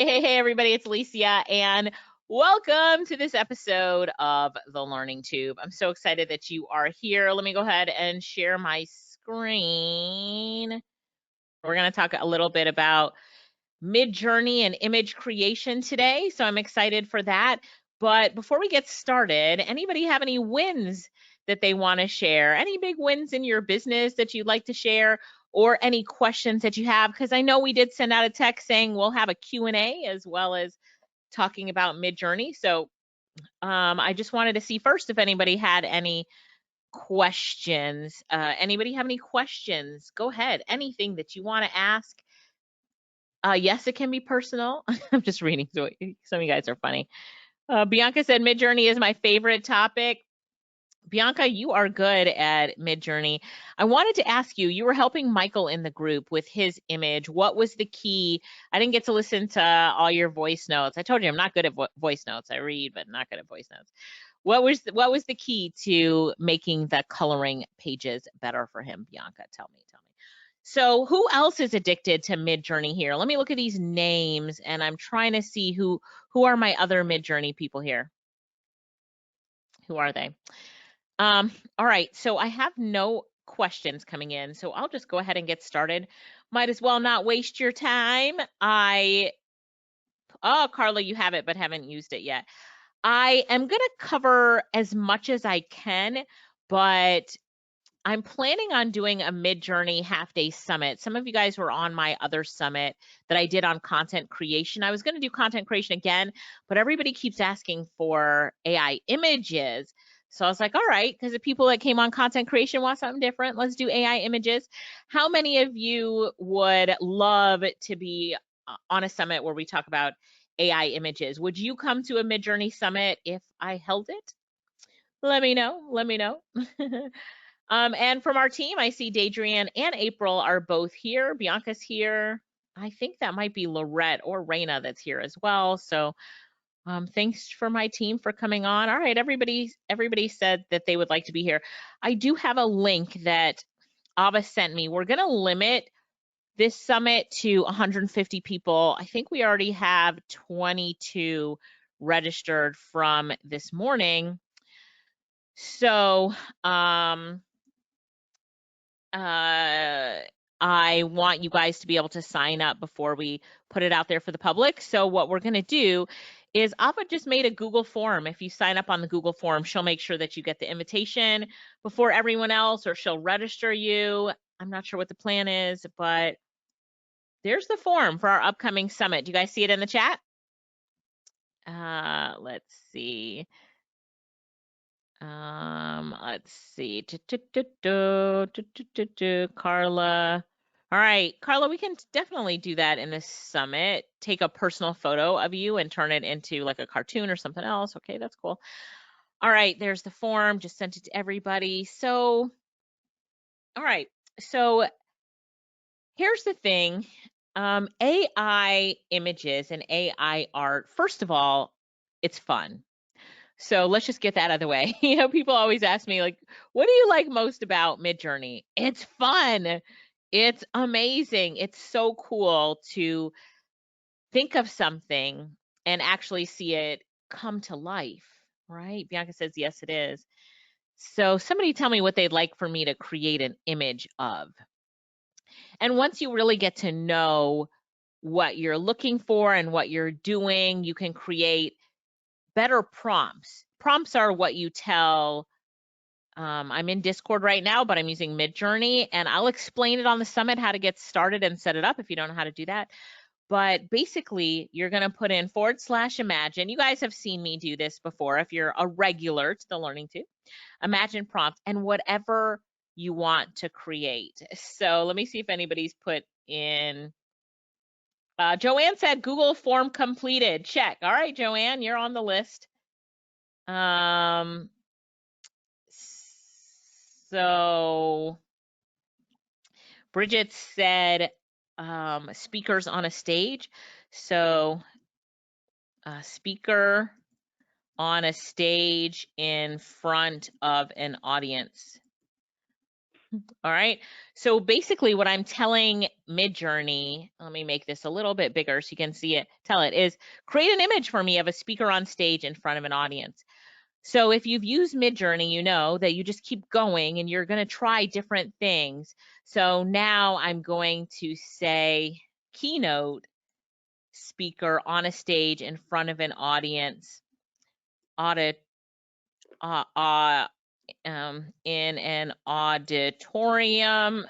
Hey, everybody, it's Alicia, and welcome to this episode of The Learning Tube. I'm so excited that you are here. Let me go ahead and share my screen. We're going to talk a little bit about Midjourney and image creation today, so I'm excited for that. But before we get started, anybody have any wins that they want to share? Any big wins in your business that you'd like to share, or any questions that you have? Because I know we did send out a text saying we'll have a Q&A as well as talking about Midjourney. So I just wanted to see first if anybody had any questions. Anybody have any questions? Go ahead. Anything that you want to ask. Yes, it can be personal. I'm just reading through it. Some of you guys are funny. Bianca said Midjourney is my favorite topic. Bianca, you are good at Midjourney. I wanted to ask you, you were helping Michael in the group with his image. What was the key? I didn't get to listen to all your voice notes. I told you I'm not good at voice notes. I read, but not good at voice notes. What was the key to making the coloring pages better for him, Bianca? Tell me. So who else is addicted to Midjourney here? Let me look at these names, and I'm trying to see who are my other Midjourney people here. Who are they? All right, so I have no questions coming in, so I'll just go ahead and get started. Might as well not waste your time. Oh, Carla, you have it, but haven't used it yet. I am going to cover as much as I can, but I'm planning on doing a Midjourney half-day summit. Some of you guys were on my other summit that I did on content creation. I was going to do content creation again, but everybody keeps asking for AI images. So I was like, all right, because the people that came on content creation want something different. Let's do AI images. How many of you would love to be on a summit where we talk about AI images? Would you come to a Midjourney summit if I held it? Let me know. Let me know. And from our team, I see Dadrian and April are both here. Bianca's here. I think that might be Lorette or Raina that's here as well. So thanks for my team for coming on. All right, everybody said that they would like to be here. I do have a link that Ava sent me. We're going to limit this summit to 150 people. I think we already have 22 registered from this morning. So I want you guys to be able to sign up before we put it out there for the public. So what we're going to do is Ava just made a Google form. If you sign up on the Google form, she'll make sure that you get the invitation before everyone else, or she'll register you. I'm not sure what the plan is, but there's the form for our upcoming summit. Do you guys see it in the chat? Let's see. Let's see. Carla. All right, Carla, we can definitely do that in the summit. Take a personal photo of you and turn it into like a cartoon or something else. Okay, that's cool. All right, there's the form. Just sent it to everybody. So, all right. So here's the thing. AI images and AI art, first of all, it's fun. So let's just get that out of the way. You know, people always ask me, like, what do you like most about Midjourney? It's fun. It's amazing. It's so cool to think of something and actually see it come to life, right? Bianca says, yes, it is. So somebody tell me what they'd like for me to create an image of. And once you really get to know what you're looking for and what you're doing, you can create better prompts. Prompts are what you tell. I'm in Discord right now, but I'm using Midjourney, and I'll explain it on the summit how to get started and set it up if you don't know how to do that. But basically, you're going to put in /imagine. You guys have seen me do this before if you're a regular to the Learning Tube. Imagine prompt and whatever you want to create. So let me see if anybody's put in. Joanne said Google form completed. Check. All right, Joanne, you're on the list. So Bridget said speakers on a stage. So a speaker on a stage in front of an audience. All right. So basically what I'm telling Midjourney, let me make this a little bit bigger so you can see it, tell it, is create an image for me of a speaker on stage in front of an audience. So if you've used Midjourney, you know that you just keep going and you're going to try different things. So now I'm going to say keynote speaker on a stage in front of an audience, in an auditorium,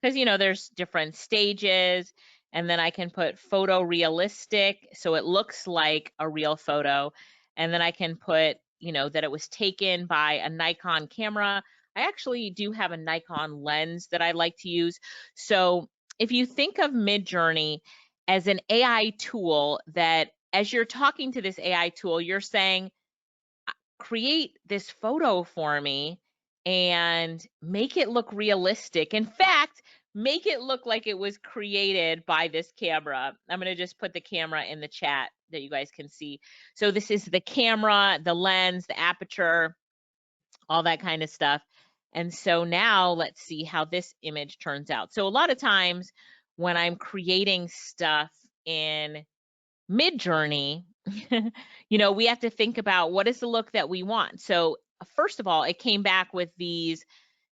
because there's different stages, and then I can put photorealistic so it looks like a real photo, and then I can put that it was taken by a Nikon camera. I actually do have a Nikon lens that I like to use. So if you think of Midjourney as an AI tool, that as you're talking to this AI tool, you're saying, create this photo for me and make it look realistic. In fact, make it look like it was created by this camera. I'm going to just put the camera in the chat that you guys can see. So this is the camera, the lens, the aperture, all that kind of stuff. And so now let's see how this image turns out. So a lot of times when I'm creating stuff in Midjourney, we have to think about what is the look that we want. So first of all, it came back with these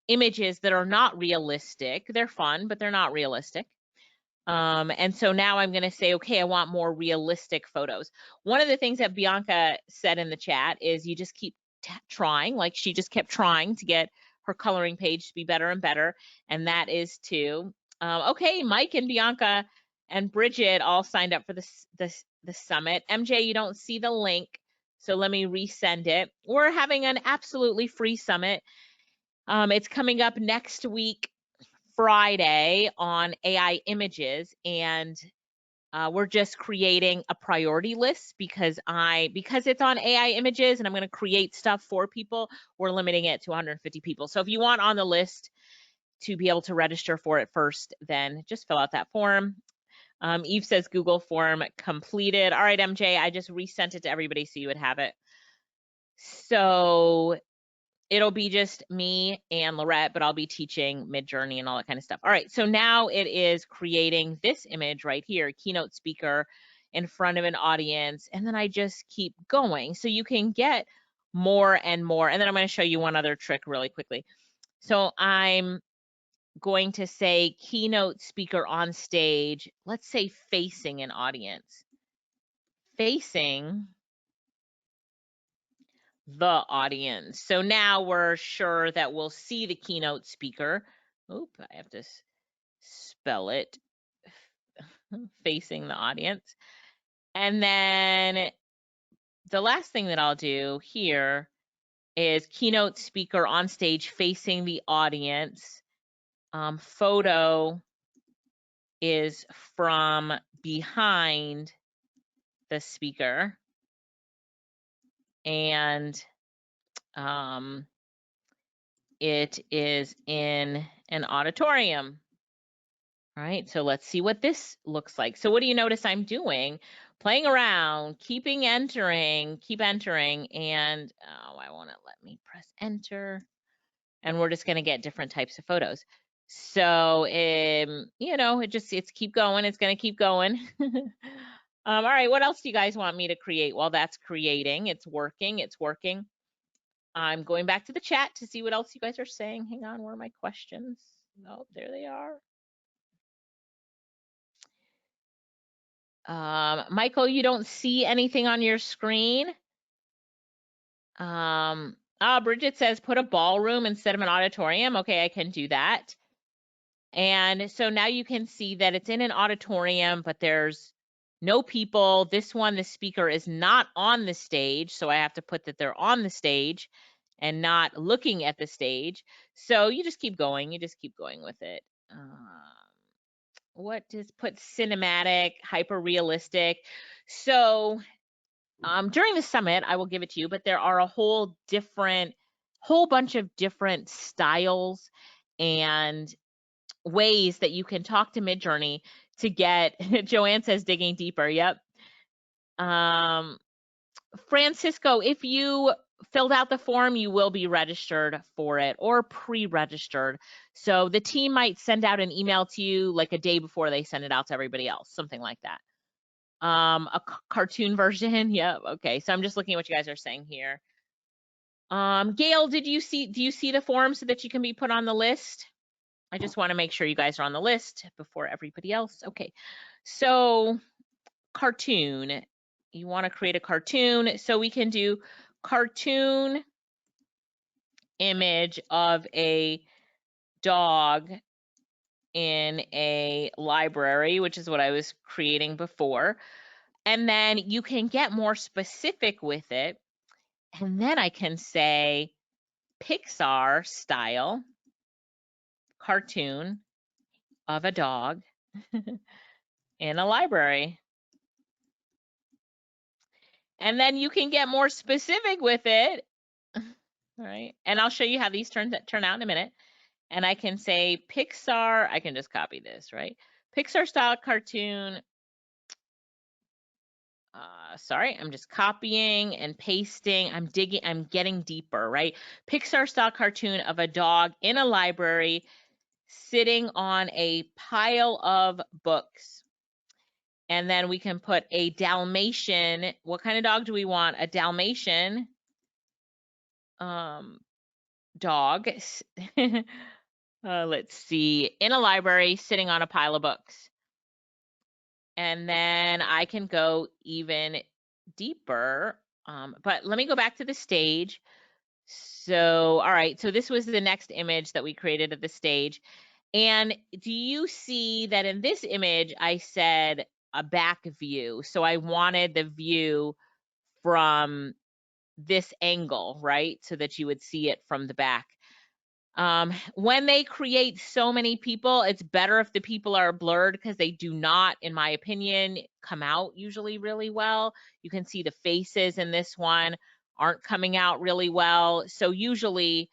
images that are not realistic. They're fun, but they're not realistic. And so now I'm going to say, okay, I want more realistic photos. One of the things that Bianca said in the chat is you just keep trying, like she just kept trying to get her coloring page to be better and better. And that is to, okay, Mike and Bianca and Bridget all signed up for the summit. MJ, you don't see the link, so let me resend it. We're having an absolutely free summit. It's coming up next week, Friday, on AI images, and we're just creating a priority list because it's on AI images and I'm going to create stuff for people. We're limiting it to 150 people. So if you want on the list to be able to register for it first, then just fill out that form. Eve says Google form completed. All right, MJ, I just resent it to everybody so you would have it. So it'll be just me and Lorette, but I'll be teaching Midjourney and all that kind of stuff. All right, so now it is creating this image right here, keynote speaker in front of an audience, and then I just keep going. So you can get more and more. And then I'm going to show you one other trick really quickly. So I'm going to say keynote speaker on stage, let's say facing an audience. Facing the audience. So now we're sure that we'll see the keynote speaker. Oop, I have to spell it. Facing the audience. And then the last thing that I'll do here is keynote speaker on stage facing the audience. Photo is from behind the speaker. And it is in an auditorium. All right, so let's see what this looks like. So what do you notice I'm doing? Playing around, keep entering, and why won't it let me press enter? And we're just gonna get different types of photos. So, it's keep going, it's gonna keep going. All right, what else do you guys want me to create? While that's creating, it's working. I'm going back to the chat to see what else you guys are saying. Hang on, where are my questions? Oh, there they are. Michael, you don't see anything on your screen? Bridget says put a ballroom instead of an auditorium. Okay, I can do that. And so now you can see that it's in an auditorium, but there's no people. This one, the speaker is not on the stage, so I have to put that they're on the stage and not looking at the stage. So you just keep going. You just keep going with it. What does put cinematic, hyper realistic? So during the summit, I will give it to you, but there are a whole bunch of different styles and ways that you can talk to Midjourney to get, Joanne says digging deeper. Yep. Francisco, if you filled out the form, you will be registered for it or pre-registered. So the team might send out an email to you like a day before they send it out to everybody else, something like that. A cartoon version. Yeah, okay. So I'm just looking at what you guys are saying here. Gail, do you see the form so that you can be put on the list? I just want to make sure you guys are on the list before everybody else. Okay. So cartoon, you want to create a cartoon. So we can do cartoon image of a dog in a library, which is what I was creating before. And then you can get more specific with it. And then I can say Pixar style cartoon of a dog in a library. And then you can get more specific with it. All right. And I'll show you how these turn out in a minute. And I can say Pixar, I can just copy this, right? Pixar style cartoon. Sorry, I'm just copying and pasting. I'm getting deeper, right? Pixar style cartoon of a dog in a library sitting on a pile of books. And then we can put a Dalmatian. What kind of dog do we want? A Dalmatian dog. Let's see, in a library sitting on a pile of books. And then I can go even deeper. But let me go back to the stage. So, all right, so this was the next image that we created of the stage. And do you see that in this image, I said a back view. So I wanted the view from this angle, right? So that you would see it from the back. When they create so many people, it's better if the people are blurred because they do not, in my opinion, come out usually really well. You can see the faces in this one aren't coming out really well. So usually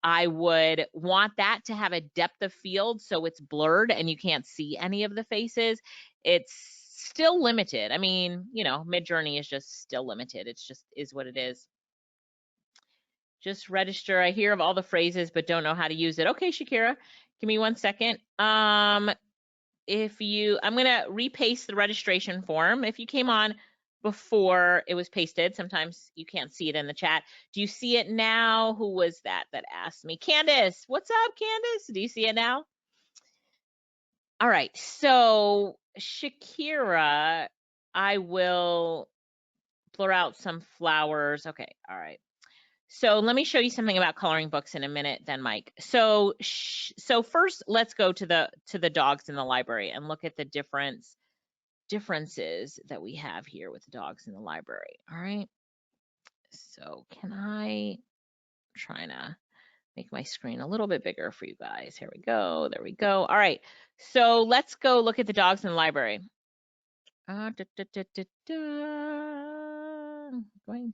I would want that to have a depth of field so it's blurred and you can't see any of the faces. It's still limited. I mean, you know, Midjourney is just still limited. It's just is what it is. Just register. I hear of all the phrases, but don't know how to use it. Okay, Shakira, give me 1 second. I'm gonna repaste the registration form. If you came on before it was pasted, sometimes you can't see it in the chat. Do you see it now? Who was that asked me? Candace, what's up, Candace? Do you see it now? All right, so Shakira, I will blur out some flowers. Okay, all right. So let me show you something about coloring books in a minute then, Mike. So first let's go to the dogs in the library and look at the differences that we have here with the dogs in the library. All right. So trying to make my screen a little bit bigger for you guys. Here we go. There we go. All right. So let's go look at the dogs in the library. Going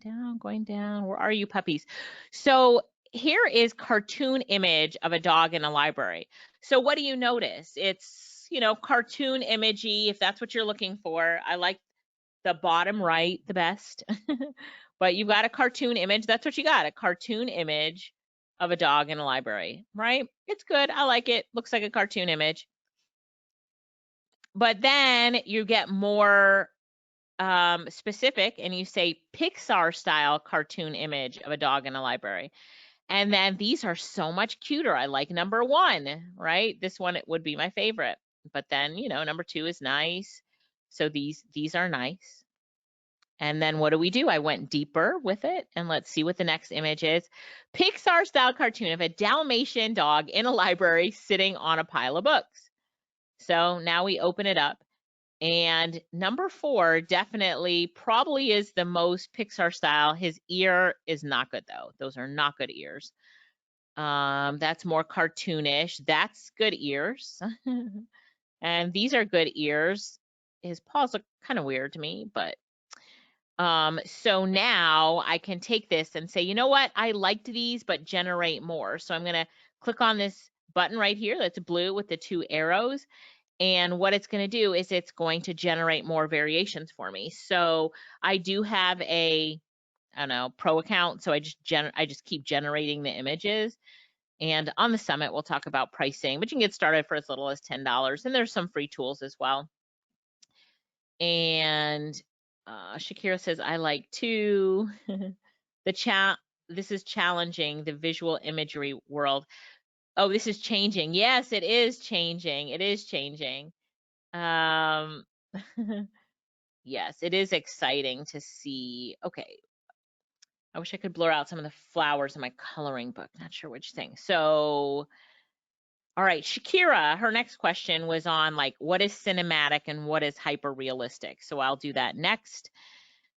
down. Where are you, puppies? So here is cartoon image of a dog in a library. So what do you notice? It's, you know, cartoon imagey, if that's what you're looking for. I like the bottom right the best. But you've got a cartoon image. That's what you got, a cartoon image of a dog in a library, right? It's good. I like it. Looks like a cartoon image. But then you get more specific and you say Pixar style cartoon image of a dog in a library. And then these are so much cuter. I like number 1, right? This one, it would be my favorite. But then, you know, number 2 is nice. So these are nice. And then what do? I went deeper with it, and let's see what the next image is. Pixar style cartoon of a Dalmatian dog in a library sitting on a pile of books. So now we open it up. And number 4 definitely probably is the most Pixar style. His ear is not good though. Those are not good ears. That's more cartoonish. That's good ears. And these are good ears. His paws look kind of weird to me, but so now I can take this and say, you know what? I liked these, but generate more. So I'm going to click on this button right here that's blue with the 2 arrows. And what it's going to do is it's going to generate more variations for me. So I do have a I don't know, pro account. So I just keep generating the images. And on the summit, we'll talk about pricing, but you can get started for as little as $10. And there's some free tools as well. And Shakira says, I like too. This is challenging, the visual imagery world. Oh, this is changing. Yes, it is changing. It is changing. Yes, it is exciting to see. Okay. I wish I could blur out some of the flowers in my coloring book. Not sure which thing. So, all right, Shakira, her next question was on like, what is cinematic and what is hyper realistic? So I'll do that next.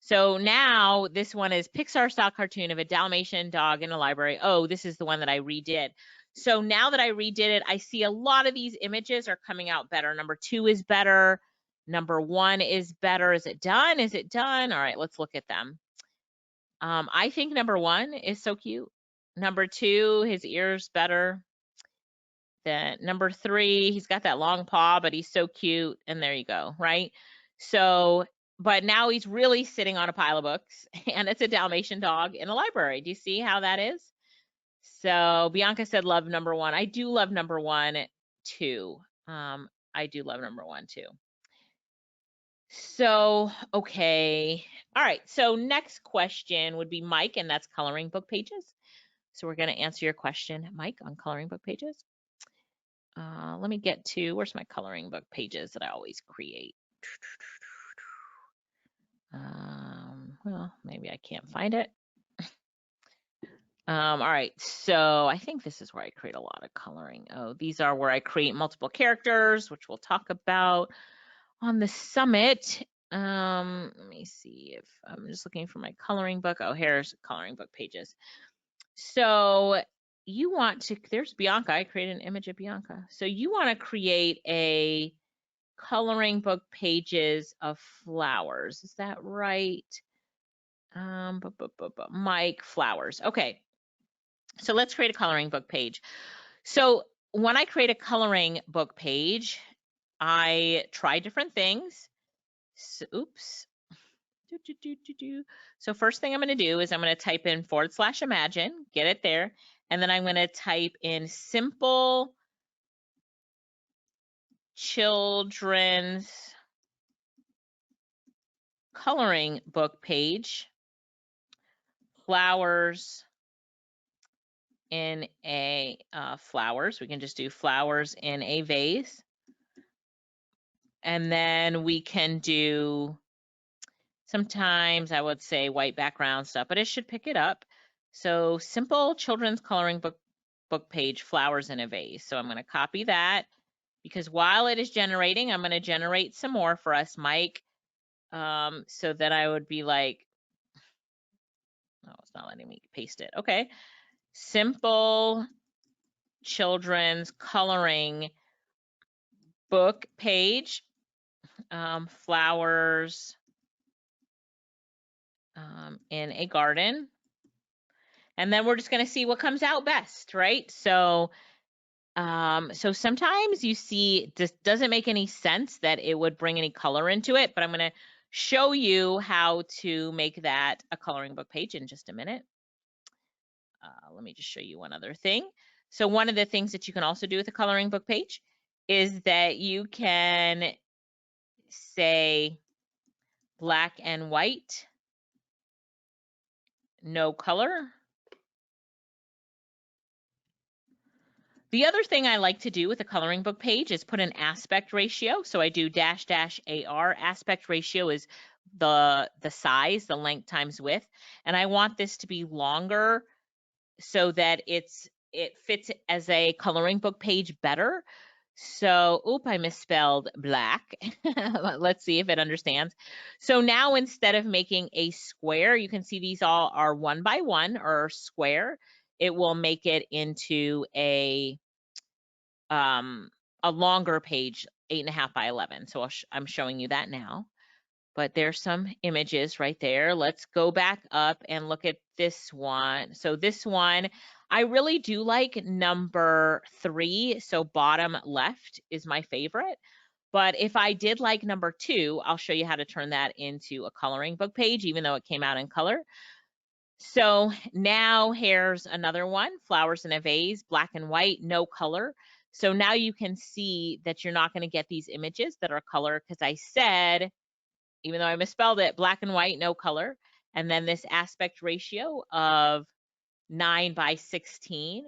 So now this one is Pixar style cartoon of a Dalmatian dog in a library. Oh, this is the one that I redid. So now that I redid it, I see a lot of these images are coming out better. Number 2 is better. Number 1 is better. Is it done? Is it done? All right, let's look at them. I think number 1 is so cute. Number 2, his ears better. Then number 3, he's got that long paw, but he's so cute. And there you go, right? So, but now he's really sitting on a pile of books, and it's a Dalmatian dog in a library. Do you see how that is? So Bianca said love number 1. I do love number 1 too. I do love number 1 too. So, okay. All right. So next question would be Mike, and that's coloring book pages. So we're going to answer your question, Mike, on coloring book pages. Let me get to, where's my coloring book pages that I always create? Well, maybe I can't find it. All right, so I think this is where I create a lot of coloring. Oh, these are where I create multiple characters, which we'll talk about on the summit. Let me see if I'm just looking for my coloring book. Oh, here's coloring book pages. So you want to, there's Bianca. I created an image of Bianca. So you want to create a coloring book pages of flowers. Is that right? Mike, flowers. Okay. So let's create a coloring book page. So when I create a coloring book page, I try different things. So, oops. So first thing I'm going to do is I'm going to type in /imagine, get it there. And then I'm going to type in simple children's coloring book page, flowers in a flowers. We can just do flowers in a vase. And then we can do, sometimes I would say white background stuff, but it should pick it up. So simple children's coloring book page, flowers in a vase. So I'm going to copy that, because while it is generating, I'm going to generate some more for us, Mike. So that I would be like, oh, it's not letting me paste it. Okay. Simple children's coloring book page, flowers in a garden. And then we're just going to see what comes out best, right? So, so sometimes you see this doesn't make any sense that it would bring any color into it, but I'm going to show you how to make that a coloring book page in just a minute. Let me just show you one other thing. So one of the things that you can also do with a coloring book page is that you can say black and white, no color. The other thing I like to do with a coloring book page is put an aspect ratio. So I do --AR. Aspect ratio is the size, the length times width. And I want this to be longer so that it fits as a coloring book page better. So, oop, I misspelled black. Let's see if it understands. So now instead of making a square, you can see these all are 1 by 1 or square. It will make it into a longer page, 8.5 by 11. So I'm showing you that now. But there's some images right there. Let's go back up and look at this one. So this one, I really do like number 3. So bottom left is my favorite. But if I did like number 2, I'll show you how to turn that into a coloring book page, even though it came out in color. So now here's another one, flowers in a vase, black and white, no color. So now you can see that you're not going to get these images that are color because I said, even though I misspelled it, black and white, no color. And then this aspect ratio of 9:16.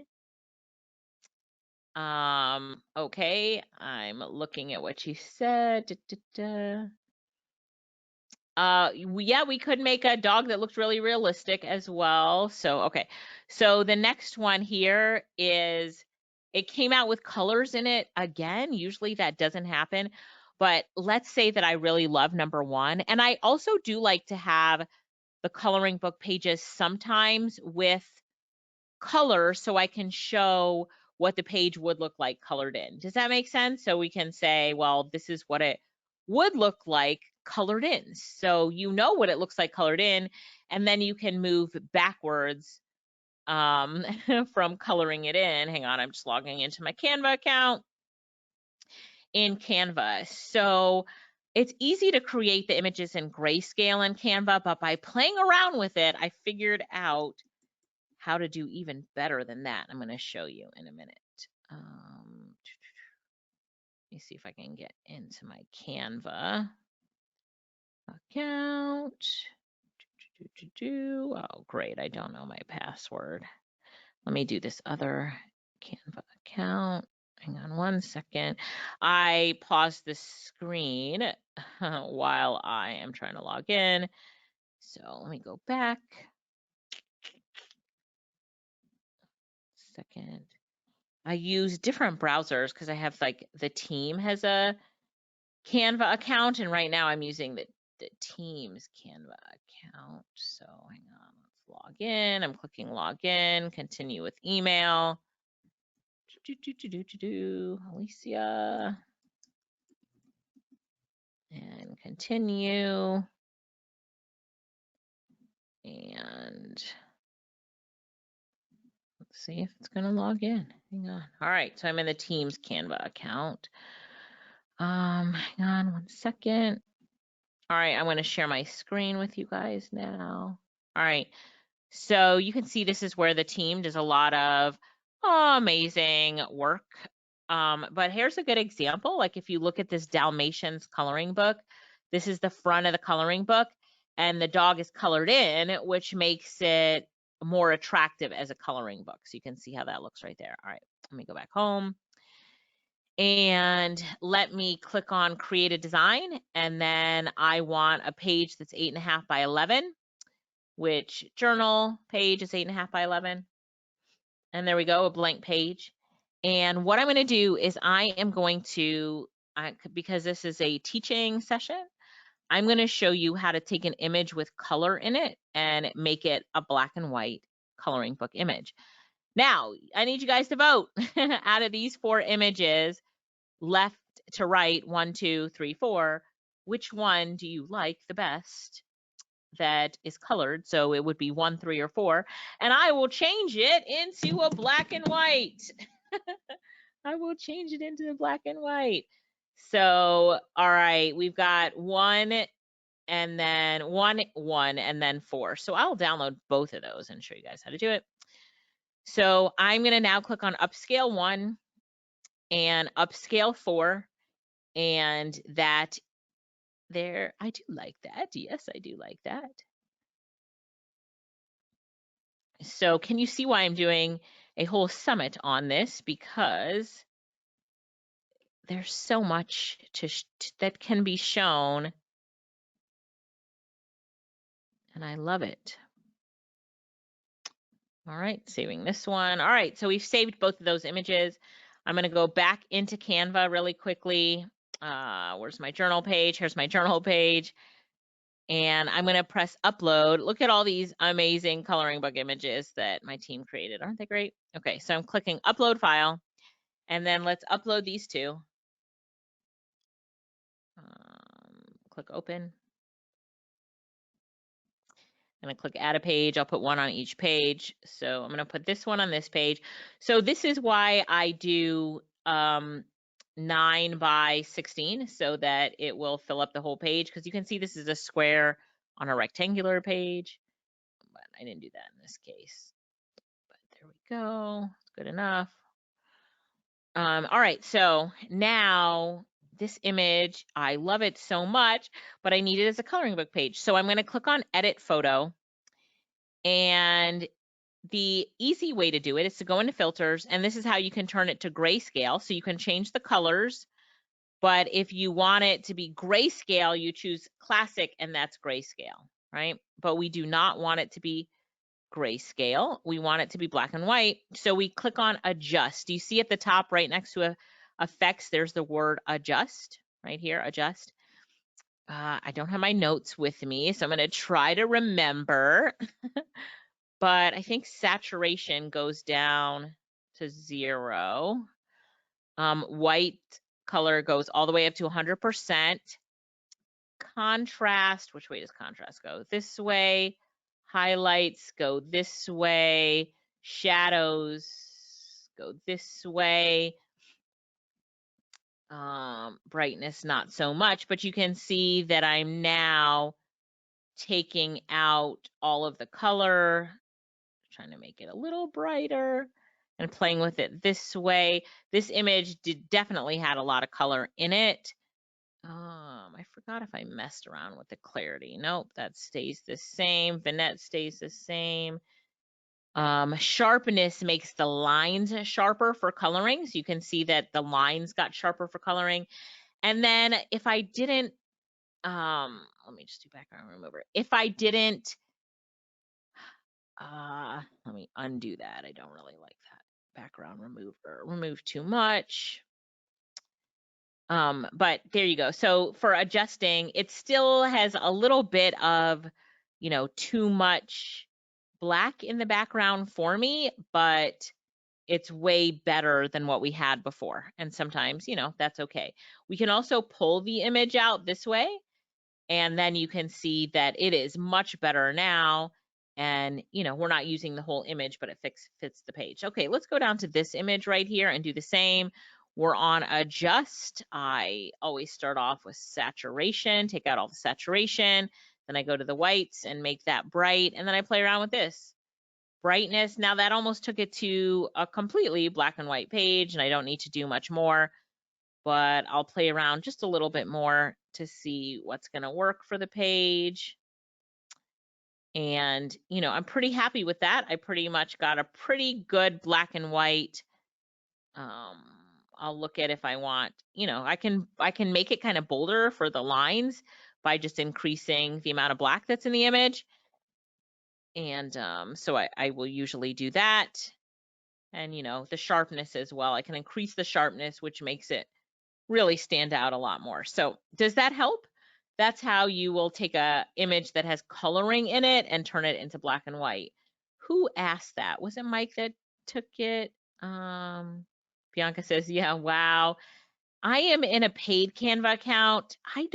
Okay, I'm looking at what you said. Yeah, we could make a dog that looked really realistic as well. So, okay. So the next one here is, it came out with colors in it. Again, usually that doesn't happen, but let's say that I really love number one. And I also do like to have the coloring book pages sometimes with color so I can show what the page would look like colored in. Does that make sense? So we can say, well, this is what it would look like colored in. So you know what it looks like colored in, and then you can move backwards from coloring it in. Hang on, I'm just logging into my Canva account in Canva. So it's easy to create the images in grayscale in Canva, but by playing around with it, I figured out how to do even better than that. I'm going to show you in a minute. Let me see if I can get into my Canva account. Oh, great. I don't know my password. Let me do this other Canva account. Hang on one second. I paused the screen while I am trying to log in. So let me go back. Second. I use different browsers because I have, like, the team has a Canva account, and right now I'm using the team's Canva account. So hang on, let's log in. I'm clicking log in, continue with email. Alicia. And continue. And let's see if it's going to log in. Hang on. All right, so I'm in the team's Canva account. Hang on one second. All right, I'm going to share my screen with you guys now. All right, so you can see this is where the team does a lot of amazing work. But here's a good example. Like if you look at this Dalmatians coloring book, this is the front of the coloring book, and the dog is colored in, which makes it more attractive as a coloring book. So you can see how that looks right there. All right, let me go back home. And let me click on create a design, and then I want a page that's 8.5 by 11, which journal page is 8.5 by 11. And there we go, a blank page. And what I'm going to do is I am going to, because this is a teaching session, I'm going to show you how to take an image with color in it and make it a black and white coloring book image. Now, I need you guys to vote. Out of these 4 images, left to right, 1, 2, 3, 4, which one do you like the best that is colored? So it would be 1, 3, or 4, and I will change it into a black and white. I will change it into the black and white. So, all right, we've got 1 and then 1, 1, and then 4. So I'll download both of those and show you guys how to do it. So I'm going to now click on upscale 1 and upscale 4. And that there, I do like that. Yes, I do like that. So can you see why I'm doing a whole summit on this? Because there's so much that can be shown, and I love it. All right, saving this one. All right, so we've saved both of those images. I'm going to go back into Canva really quickly. Where's my journal page? Here's my journal page. And I'm going to press upload. Look at all these amazing coloring book images that my team created. Aren't they great? Okay, so I'm clicking upload file, and then let's upload these 2. Click open. I'm going to click add a page. I'll put 1 on each page. So I'm going to put this one on this page. So this is why I do 9:16 so that it will fill up the whole page, because you can see this is a square on a rectangular page. But I didn't do that in this case, but there we go. It's good enough. All right, so now this image, I love it so much, but I need it as a coloring book page. So I'm going to click on Edit Photo, and the easy way to do it is to go into Filters, and this is how you can turn it to grayscale. So you can change the colors, but if you want it to be grayscale, you choose Classic, and that's grayscale, right? But we do not want it to be grayscale. We want it to be black and white. So we click on Adjust. Do you see at the top right next to Effects, there's the word Adjust right here, Adjust. I don't have my notes with me, so I'm going to try to remember. But I think saturation goes down to 0. White color goes all the way up to 100%. Contrast, which way does contrast go? This way. Highlights go this way. Shadows go this way. Brightness, not so much, but you can see that I'm now taking out all of the color, trying to make it a little brighter and playing with it this way. This image definitely had a lot of color in it. I forgot if I messed around with the clarity. Nope, that stays the same. Vignette stays the same. Sharpness makes the lines sharper for coloring. So you can see that the lines got sharper for coloring. And then if I didn't, let me just do background remover. If I didn't, let me undo that. I don't really like that background remover. Remove too much. But there you go. So for adjusting, it still has a little bit of, too much black in the background for me, but it's way better than what we had before. And sometimes, that's okay. We can also pull the image out this way, and then you can see that it is much better now. And, we're not using the whole image, but it fits the page. Okay, let's go down to this image right here and do the same. We're on Adjust. I always start off with Saturation, take out all the saturation. Then I go to the whites and make that bright. And then I play around with this. Brightness, now that almost took it to a completely black and white page, and I don't need to do much more, but I'll play around just a little bit more to see what's going to work for the page. And, I'm pretty happy with that. I pretty much got a pretty good black and white. I'll look at if I want, I can make it kind of bolder for the lines by just increasing the amount of black that's in the image. And so I will usually do that. And, the sharpness as well. I can increase the sharpness, which makes it really stand out a lot more. So does that help? That's how you will take a image that has coloring in it and turn it into black and white. Who asked that? Was it Mike that took it? Bianca says, yeah, wow. I am in a paid Canva account. I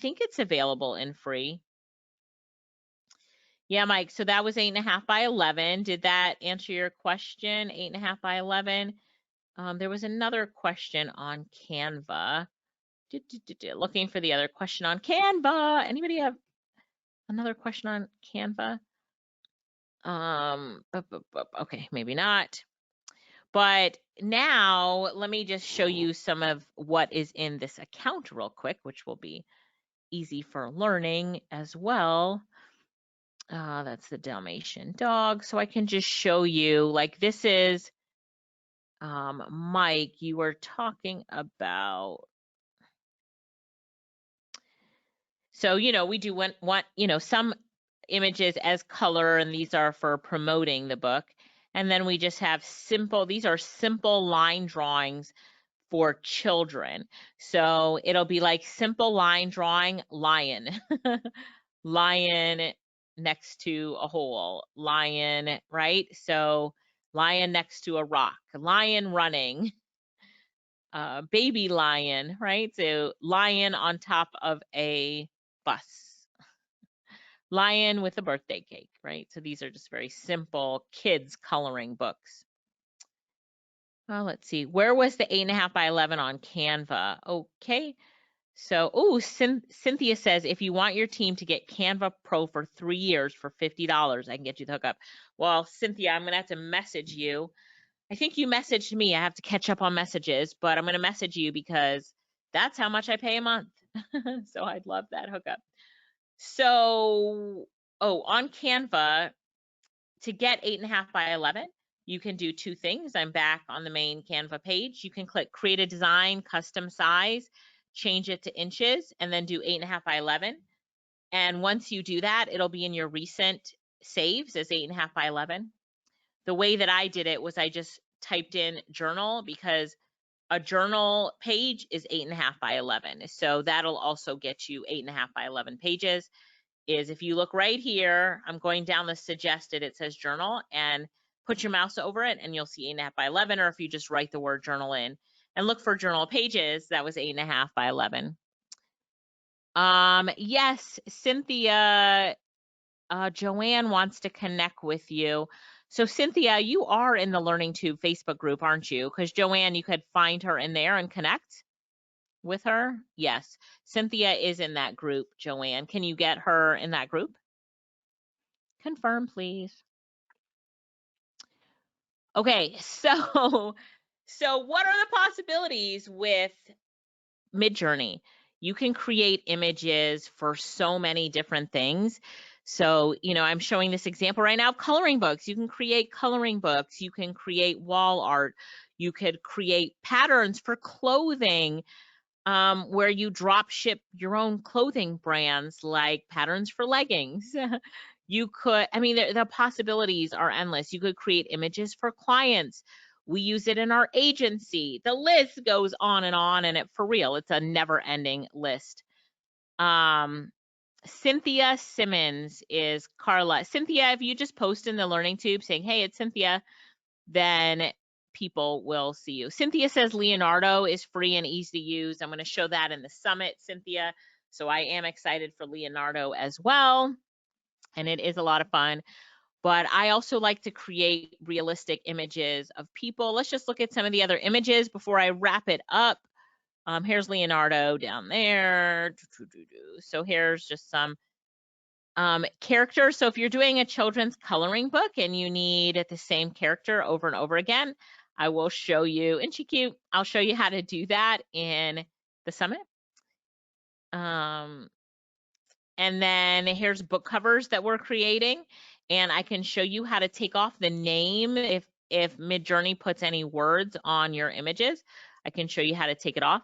think it's available in free. Yeah, Mike, so that was 8.5 by 11. Did that answer your question? 8.5 by 11. There was another question on Canva. Looking for the other question on Canva. Anybody have another question on Canva? Okay, maybe not. But now let me just show you some of what is in this account real quick, which will be easy for learning as well. That's the Dalmatian dog. So I can just show you, like this is, Mike, you were talking about. So, we do want, some images as color, and these are for promoting the book. And then we just have these are simple line drawings for children. So it'll be like simple line drawing, lion, lion next to a hole, lion, right? So lion next to a rock, lion running, baby lion, right? So lion on top of a bus, lion with a birthday cake, right? So these are just very simple kids coloring books. Well, let's see, where was the 8.5 by 11 on Canva? Okay, So, oh, Cynthia says, if you want your team to get Canva Pro for 3 years for $50, I can get you the hookup. Well, Cynthia, I'm going to have to message you. I think you messaged me. I have to catch up on messages, but I'm going to message you because that's how much I pay a month. So I'd love that hookup. So, on Canva, to get 8.5 by 11, you can do 2 things. I'm back on the main Canva page. You can click create a design, custom size, change it to inches, and then do 8.5 by 11. And once you do that, it'll be in your recent saves as 8.5 by 11. The way that I did it was I just typed in journal, because a journal page is 8.5 by 11. So that'll also get you 8.5 by 11 pages. Is if you look right here, I'm going down the suggested, it says journal, and put your mouse over it and you'll see 8.5 by 11, or if you just write the word journal in and look for journal pages, that was 8.5 by 11. Yes, Cynthia, Joanne wants to connect with you. So Cynthia, you are in the Learning Tube Facebook group, aren't you? Because Joanne, you could find her in there and connect with her. Yes, Cynthia is in that group. Joanne, can you get her in that group? Confirm, please. Okay, so what are the possibilities with Midjourney? You can create images for so many different things. So, I'm showing this example right now of coloring books. You can create coloring books. You can create wall art. You could create patterns for clothing, where you drop ship your own clothing brands, like patterns for leggings. You could, the possibilities are endless. You could create images for clients. We use it in our agency. The list goes on, and for real, it's a never ending list. Cynthia Simmons is Carla. Cynthia, if you just post in the Learning Tube saying, hey, it's Cynthia, then people will see you. Cynthia says Leonardo is free and easy to use. I'm going to show that in the summit, Cynthia. So I am excited for Leonardo as well. And it is a lot of fun. But I also like to create realistic images of people. Let's just look at some of the other images before I wrap it up. Here's Leonardo down there. So here's just some characters. So if you're doing a children's coloring book and you need the same character over and over again, I will show you, and she cute, I'll show you how to do that in the summit. And then here's book covers that we're creating, and I can show you how to take off the name. If Midjourney puts any words on your images, I can show you how to take it off.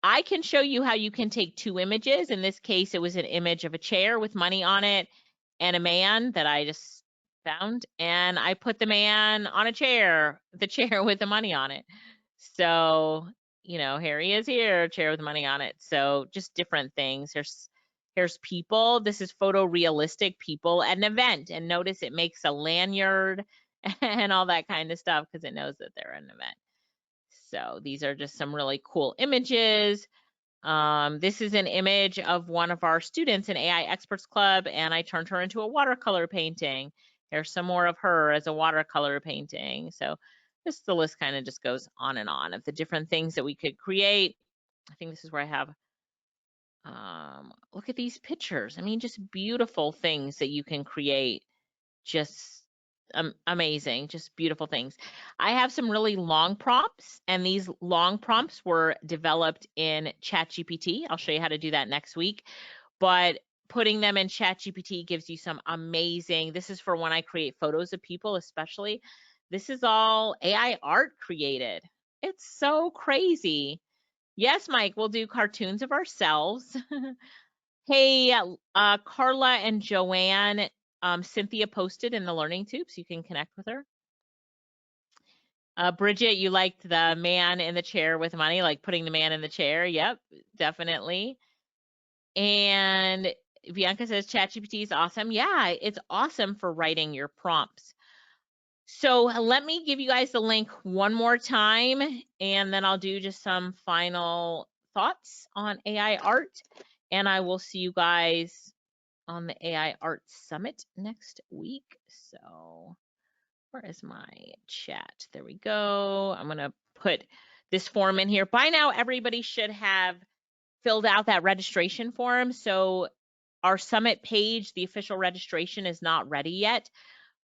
I can show you how you can take 2 images. In this case, it was an image of a chair with money on it and a man that I just found, and I put the man on a chair, the chair with the money on it. So, here he is here, chair with money on it. So just different things. Here's people. This is photorealistic people at an event, and notice it makes a lanyard and all that kind of stuff because it knows that they're at an event. So these are just some really cool images. This is an image of one of our students in AI Experts Club, and I turned her into a watercolor painting. Here's some more of her as a watercolor painting. So the list kind of just goes on and on of the different things that we could create. I think this is where I have, look at these pictures. Just beautiful things that you can create. Just amazing, just beautiful things. I have some really long prompts, and these long prompts were developed in ChatGPT. I'll show you how to do that next week, but putting them in ChatGPT gives you some amazing, this is for when I create photos of people, especially. This is all AI art created. It's so crazy. Yes, Mike, we'll do cartoons of ourselves. Hey, Carla and Joanne, Cynthia posted in the Learning Tube, so you can connect with her. Bridget, you liked the man in the chair with money, like putting the man in the chair. Yep, definitely. And Bianca says ChatGPT is awesome. Yeah, it's awesome for writing your prompts. So let me give you guys the link one more time, and then I'll do just some final thoughts on AI art, and I will see you guys on the AI Art Summit next week. So where is my chat? There we go. I'm going to put this form in here. By now, everybody should have filled out that registration form. So our summit page, the official registration is not ready yet,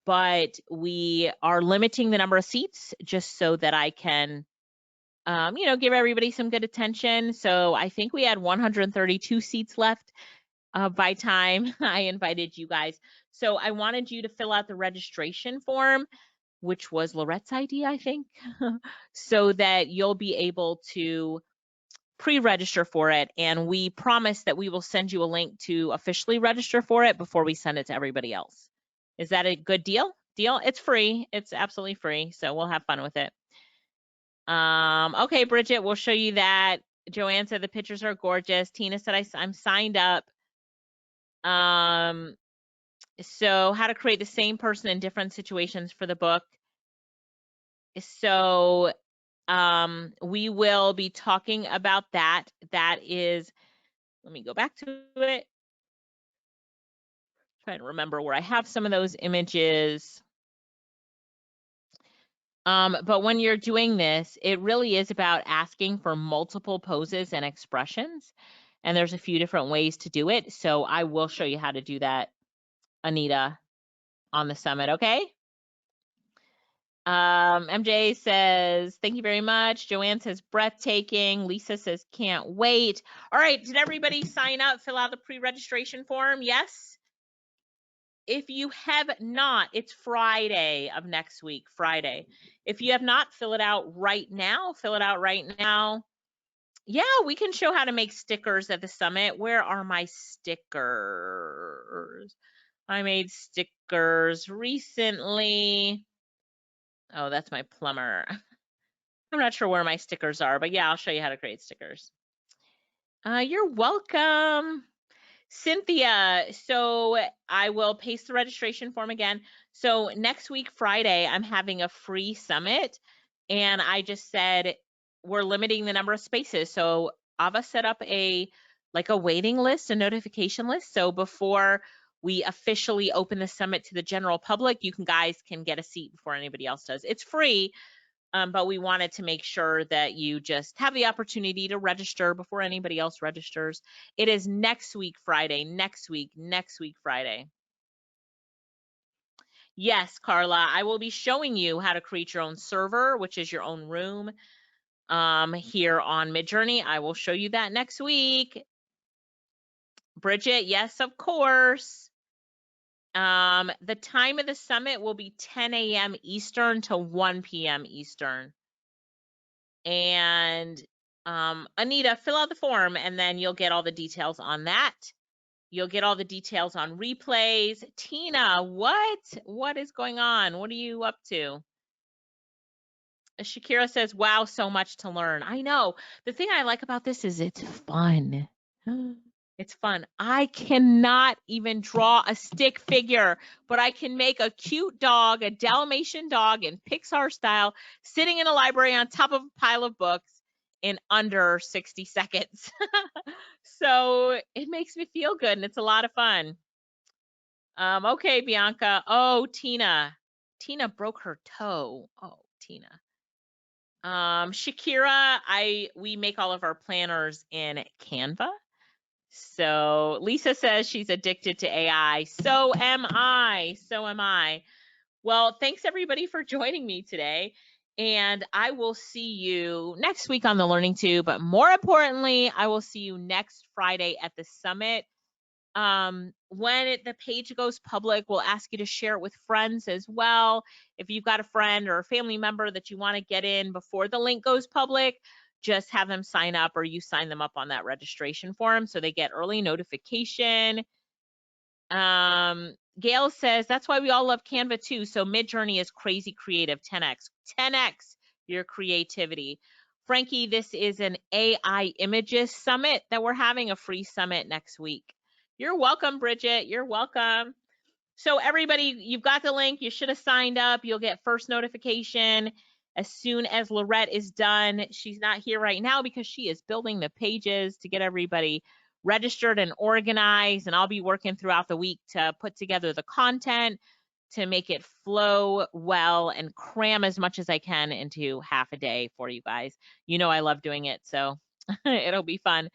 but we are limiting the number of seats just so that I can, give everybody some good attention. So I think we had 132 seats left by time I invited you guys. So I wanted you to fill out the registration form, which was Lorette's idea, I think, so that you'll be able to pre-register for it. And we promise that we will send you a link to officially register for it before we send it to everybody else. Is that a good deal? It's free. It's absolutely free. So we'll have fun with it. Okay, Bridget, we'll show you that. Joanne said the pictures are gorgeous. Tina said I'm signed up. So how to create the same person in different situations for the book. So we will be talking about that. That is, let me go back to it. Trying to remember where I have some of those images. But when you're doing this, it really is about asking for multiple poses and expressions. And there's a few different ways to do it. So I will show you how to do that, Anita, on the summit, okay? MJ says, thank you very much. Joanne says, breathtaking. Lisa says, can't wait. All right, did everybody sign up, fill out the pre-registration form? Yes? If you have not, it's Friday of next week, Friday. If you have not, fill it out right now. Fill it out right now. Yeah, we can show how to make stickers at the summit. Where are my stickers? I made stickers recently. Oh, that's my plumber. I'm not sure where my stickers are, but yeah, I'll show you how to create stickers. You're welcome. Cynthia, so I will paste the registration form again. So next week, Friday, I'm having a free summit, and I just said we're limiting the number of spaces. So Ava set up a waiting list, a notification list. So before we officially open the summit to the general public, you guys can get a seat before anybody else does. It's free. But we wanted to make sure that you just have the opportunity to register before anybody else registers. It is next week, Friday, next week, Friday. Yes, Carla, I will be showing you how to create your own server, which is your own room here on Midjourney. I will show you that next week. Bridget, yes, of course. The time of the summit will be 10 a.m. Eastern to 1 p.m. Eastern. And Anita, fill out the form and then you'll get all the details on that. You'll get all the details on replays. Tina, what is going on? What are you up to? Shakira says, wow, so much to learn. I know. The thing I like about this is it's fun. It's fun. I cannot even draw a stick figure, but I can make a cute dog, a Dalmatian dog in Pixar style, sitting in a library on top of a pile of books in under 60 seconds. So it makes me feel good and it's a lot of fun. Okay, Bianca. Oh, Tina. Tina broke her toe. Oh, Tina. Shakira, we make all of our planners in Canva. So Lisa says she's addicted to AI. So am I. So am I. Well, thanks everybody for joining me today. And I will see you next week on the Learning Tube. But more importantly, I will see you next Friday at the summit. When the page goes public, we'll ask you to share it with friends as well. If you've got a friend or a family member that you want to get in before the link goes public, just have them sign up or you sign them up on that registration form so they get early notification. Gail says, that's why we all love Canva too. So Midjourney is crazy creative, 10x your creativity. Frankie, this is an AI Images Summit that we're having, a free summit next week. You're welcome, Bridget. You're welcome. So everybody, you've got the link. You should have signed up. You'll get first notification as soon as Lorette is done. She's not here right now because she is building the pages to get everybody registered and organized. And I'll be working throughout the week to put together the content to make it flow well and cram as much as I can into half a day for you guys. You know I love doing it, so it'll be fun.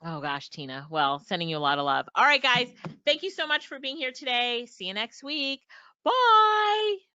Oh gosh, Tina. Well, sending you a lot of love. All right, guys. Thank you so much for being here today. See you next week. Bye.